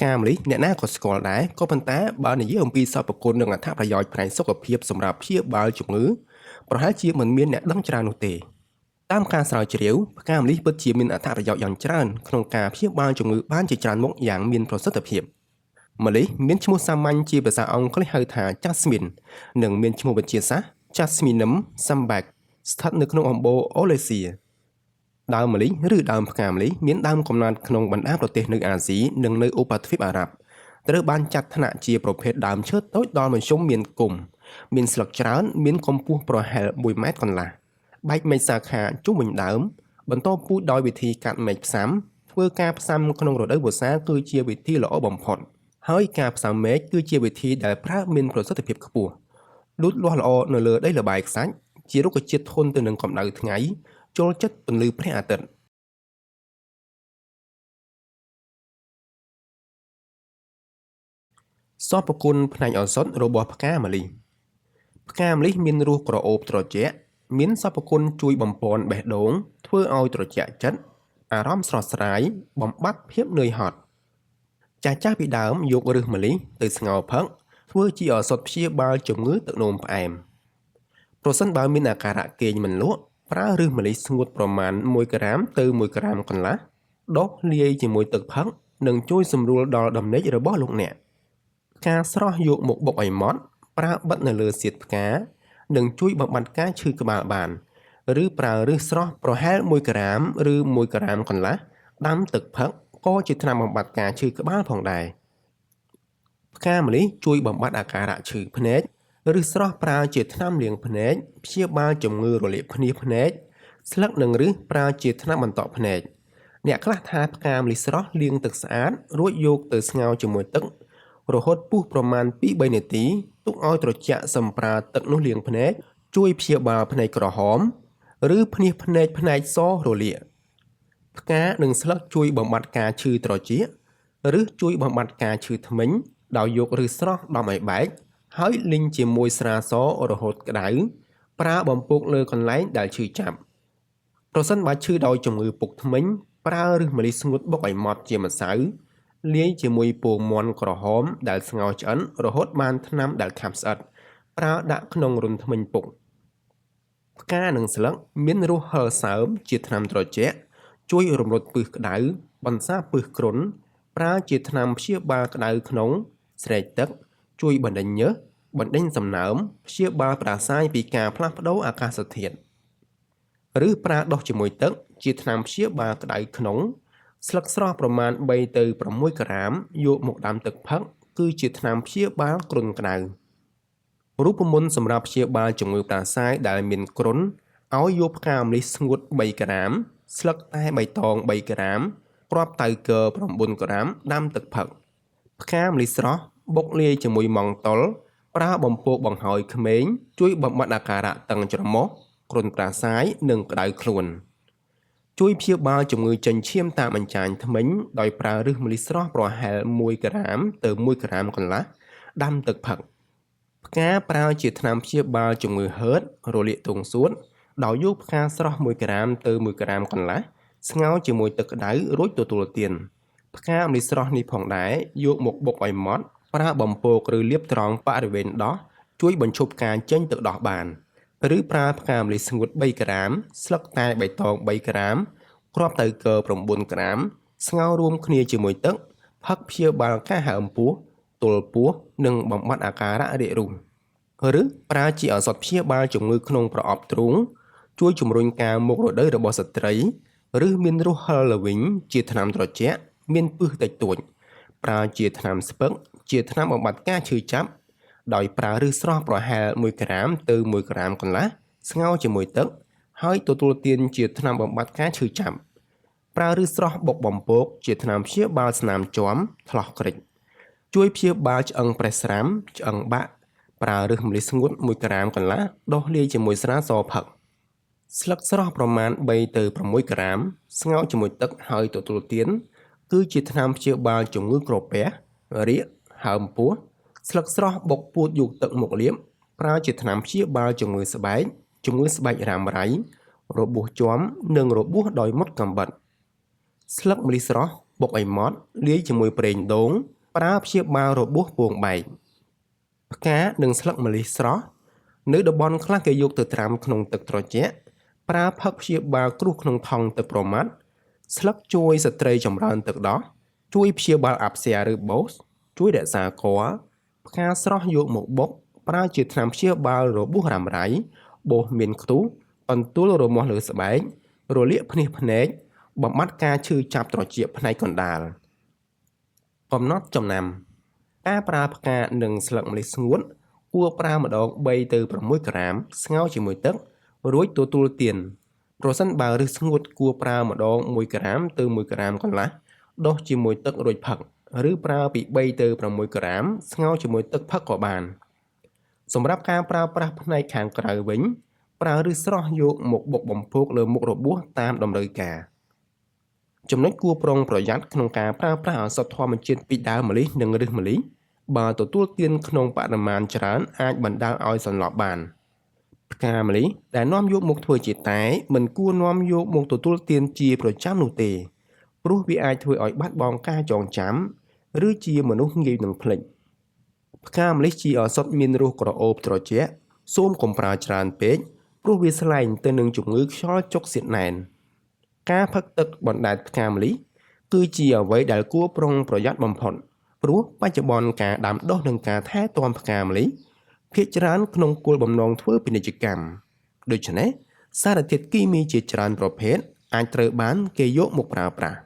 ការម្លិះអ្នកណាក៏ស្គាល់ដែរក៏ប៉ុន្តែបើនិយាយអំពីសពគុណនិងអត្ថប្រយោជន៍ផ្នែកសុខភាពសម្រាប់ព្យាបាលជំងឺប្រហែលជាមិនមានអ្នកដឹងច្រើននោះទេតាមការស្រាវជ្រាវផ្កាម្លិះពិតជាមានអត្ថប្រយោជន៍យ៉ាងច្រើនក្នុងការព្យាបាលជំងឺបានជាច្រើនមុខយ៉ាងមានប្រសិទ្ធភាពម្លិះមានឈ្មោះសាមញ្ញជាភាសាអង់គ្លេសហៅថា Jasmine និងមានឈ្មោះវិទ្យាសាស្ត្រ Jasminum sambac ស្ថិតនៅក្នុងអំបូរអូឡេសៀដើមម្លិះឬដើមផ្កាម្លិះមានដើមកំណើតក្នុងបណ្ដាប្រទេសនៅអាស៊ីនិងនៅឧបទ្វីបអារ៉ាប់ត្រូវបានចាត់ថ្នាក់ជាប្រភេទដើមឈើតូចដល់មធ្យមមានគុម្ពមានស្លឹកច្រើនមានកម្ពស់ប្រហែល1ម៉ែត្រកន្លះបែកមែកសាខាជុំវិញដើមបន្តពូជដោយវិធីកាត់មែកផ្សាំធ្វើការផ្សាំក្នុងរដូវវស្សាគឺជាវិធីល្អបំផុតហើយការផ្សាំមែកគឺជាវិធីដែលប្រើមានប្រសិទ្ធភាពខ្ពស់លូតលាស់ល្អនៅលើដីល្បាយខ្សាច់ជារុក្ខជាតិធន់ទៅនឹងកម្ដៅថ្ងៃចូលចិត្តពន្លឺព្រះអាទិត្យសពគុណផ្នែកឱសថរបស់ផ្កាម្លិះផ្កាម្លិះមានរសក្រអូបត្រជាក់មានសពគុណជួយបំពន់បេះដូងធ្វើឲ្យត្រជាក់ចិត្តអារម្មណ៍ស្រស់ស្រាយបំបាត់ភាពនឿយហត់ចាស់ពីដើមយករឹសម្លិះទៅស្ងោរផឹកធ្វើជាឱសថព្យាបាលជំងឺទឹកនោមផ្អែមប្រសិនបើមានអាការៈគេងមិនលក់ប្រើឫសម្លិះស្ងួតប្រមាណ1ក្រាមទៅ1ក្រាមកន្លះដុសលាយជាមួយទឹកផឹកនឹងជួយសម្រួលដល់ដំណេករបស់លោកអ្នកផ្កាស្រស់យកមកបុកឲ្យម៉ត់ប្រើបិទនៅលើសៀតផ្កានឹងជួយបំបាត់ការឈឺក្បាលបានឬប្រើឫសស្រស់ប្រហែល1ក្រាមឬ1ក្រាមកន្លះដាំទឹកផឹកក៏ជាថ្នាំបំបាត់ការឈឺក្បាលផងដែរផ្កាម្លិះជួយបំបាត់អាការៈឈឺភ្នែកឬស្រស់ប្រើជាថ្នាំលាងភ្នែកព្យាបាលជំងឺរលាកភ្នាសភ្នែកស្លឹកនិងឫសប្រើជាថ្នាំបន្តក់ភ្នែកអ្នកខ្លះថាផ្កាម្លិះស្រស់លាងទឹកស្អាតរួចយកទៅស្ងោរជាមួយទឹករហូតពុះប្រមាណ 2-3 នាទីទុកឲ្យត្រជាក់សម្ប្រើទឹកនោះលាងភ្នែកជួយព្យាបាលភ្នែកក្រហមឬភ្នាសភ្នែកផ្នែកសរលាកផ្កានិងស្លឹកជួយបំបាត់ការឈឺត្រចៀកឬជួយបំបាត់ការឈឺធ្មេញដោយយកឫសស្រស់ដំឲ្យបែកហើយលីងជាមួយស្រាសរហូតក្តៅប្រើបំពង់លើកន្លែងដែលឈឺចាប់ប្រសិនបើឈឺដោយជំងឺពុកធ្មេញប្រើឫសម្លិះស្ងួតបុកឲ្យម៉ត់ជាម្សៅលាយជាមួយពងមាន់ក្រហមដែលស្ងោរឆ្អិនរហូតបានថ្នាំដែលខាប់ស្អិតប្រើដាក់ក្នុងរន្ធធ្មេញពុកផ្កានិងស្លឹកមានរសហឹរសើមជាថ្នាំត្រជាក់ជួយរំលត់ពឹសក្តៅបន្សាបពឹសគ្រុនប្រើជាថ្នាំព្យាបាលក្តៅក្នុងស្រែកទឹកជួយបណ្ដេញញើសបណ្ដេញសំណើមព្យាបាលផ្ដាសាយពីការផ្លាស់ប្ដូរអាកាសធាតុឬប្រើដុសជាមួយទឹកជាថ្នាំព្យាបាលក្តៅក្នុងស្លឹកស្រស់ប្រមាណ3ទៅ6ក្រាមយកមកដាំទឹកផឹកគឺជាថ្នាំព្យាបាលគ្រុនក្តៅរូបមន្តសម្រាប់ព្យាបាលជំងឺផ្ដាសាយដែលមានគ្រុនឲ្យយកផ្កាម្លិះស្ងួត3ក្រាមស្លឹកតែបៃតង3ក្រាមគ្រាប់តៅគើ9ក្រាមដាំទឹកផឹកផ្កាម្លិះស្រស់បុកលាយជាមួយម៉ង់តុលប្រើបំពងបង្ហើយក្មេងជួយបំបាត់អាការៈតឹងច្រមុះគ្រុនផ្ដាសាយនិងក្តៅខ្លួនជួយព្យាបាលជំងឺចិញ្ចៀមតាមអញ្ចាញធ្មេញដោយប្រើឫសម្លិះស្រស់ប្រហែល1ក្រាមទៅ1ក្រាមកន្លះដាំទឹកផឹកផ្កាប្រើជាថ្នាំព្យាបាលជំងឺហឺតរលាកទងសួតដោយយកផ្កាស្រស់1ក្រាមទៅ1ក្រាមកន្លះស្ងោរជាមួយទឹកក្តៅរួចទទួលទានផ្កាម្លិះស្រស់នេះផងដែរយកមកបុកឲ្យម៉ត់ប្រើបំពងឬលាបត្រង់បរិវេណដោះជួយបញ្ឈប់ការចេញទឹកដោះបានឬប្រើផ្កាម្លិះស្ងួត3ក្រាមស្លឹកតែបៃតង3ក្រាមគ្រាប់តៅគើ9ក្រាមស្ងោររួមគ្នាជាមួយទឹកផឹកព្យាបាលការហើមពោះទល់ពោះនិងបំបាត់អាការៈរាគរូសឬប្រើជាឱសថព្យាបាលជំងឺក្នុងប្រអប់ទ្រូងជួយជំរុញការមករដូវរបស់ស្ត្រីឬមានរសហឹរល្វីងជាថ្នាំត្រជាក់មានពឹសតិចតួចប្រើជាថ្នាំស្ពឹកជាថ្នាំបំបាត់ការឈឺចាប់ដោយប្រើឫសស្រស់ប្រហែល1ក្រាមទៅ1ក្រាមកន្លះស្ងោរជាមួយទឹកហើយទទួលទានជាថ្នាំបំបាត់ការឈឺចាប់ប្រើឫសស្រស់បុកបំពងជាថ្នាំព្យាបាលស្នាមជាំថ្លោះគ្រិចជួយព្យាបាលឆ្អឹងប្រេះស្រាំឆ្អឹងបាក់ប្រើឫសម្លិះស្ងួត1ក្រាមកន្លះដុសលាយជាមួយស្រាសផឹកស្លឹកស្រស់ប្រមាណ3ទៅ6ក្រាមស្ងោរជាមួយទឹកហើយទទួលទានគឺជាថ្នាំព្យាបាលជំងឺក្រពះរាគហើមពោះស្លឹកស្រស់បុកពូតយកទឹកមកលាបប្រើជាថ្នាំព្យាបាលជំងឺស្បែករ៉ាំរ៉ៃរបួសជាំនិងរបួសដោយមុតកាំបិតស្លឹកម្លិះស្រស់ បុកឲ្យម៉ត់លាយជាមួយប្រេងដូងប្រើព្យាបាលរបួសពងបែកផ្កានិងស្លឹកម្លិះស្រស់នៅតំបន់ខ្លះគេយកទៅត្រាំក្នុងទឹកត្រជាក់ប្រើផឹកព្យាបាលគ្រោះក្នុងថង់ទឹកប្រមាត់ស្លឹកជួយស្ត្រីចម្រើនទឹកដោះជួយព្យាបាលអាផ្សាឬបូសជួយរក្សាកផ្កាស្រស់យកមកបុកប្រើជាថ្នាំព្យាបាលរបួសរ៉ាំរ៉ៃបោសមានខ្ទុះបន្ទួលរមាស់លើស្បែករលាកភ្នែកភ្នែកបំបត្តិការឈឺចាប់ត្រចៀកផ្នែកកណ្ដាលកំណត់ចំណាំការប្រើផ្កានិងស្លឹកម្លិះស្ងួតគួរប្រើម្ដង3ទៅ6ក្រាមស្ងោរជាមួយទឹករួចទទួលទានប្រសិនបើឫសស្ងួតគួរប្រើម្ដង1ក្រាមទៅ1ក្រាមកន្លះដុសជាមួយទឹករួចផឹកឬប្រើពី3ទៅ6ក្រាមស្ងោរជាមួយទឹកផឹកក៏បានសម្រាប់ការប្រើប្រាស់ផ្នែកខាងក្រៅវិញប្រើឫសស្រស់យកមកបុកបំភោគលើមុខរបួសតាមតម្រូវការចំណុចគួរប្រុងប្រយ័ត្នក្នុងការប្រើប្រាស់ឱសថធម្មជាតិពីដើមម្លិះនិងឫសម្លិះបើទទួលទានក្នុងបរិមាណច្រើនអាចបណ្ដាលឲ្យសន្លប់បានផ្កាម្លិះដែលនាំយកមកធ្វើជាតែមិនគួរនាំយកមកទទួលទានជាប្រចាំនោះទេព្រោះវាអាចធ្វើឲ្យបាត់បង់ការចងចាំឬជាមនុស្សងាយនឹងភ្លេចផ្កាម្លិះជាឱសថមានរសក្រអូបត្រជាក់សូមកុំប្រើច្រើនពេកព្រោះវាស្លែងទៅនឹងជំងឺខ្យល់ចុកសៀតណែនការផឹកទឹកបណ្ដែតផ្កាម្លិះគឺជាអ្វីដែលគួរប្រុងប្រយ័ត្នបំផុតព្រោះបច្ចុប្បន្នការដាំដុះនិងការថែទាំផ្កាម្លិះភាគច្រើនក្នុងគោលបំណងធ្វើពាណិជ្ជកម្មដូច្នេះសារធាតុគីមីជាច្រើនប្រភេទអាចត្រូវបានគេយកមកប្រើប្រាស់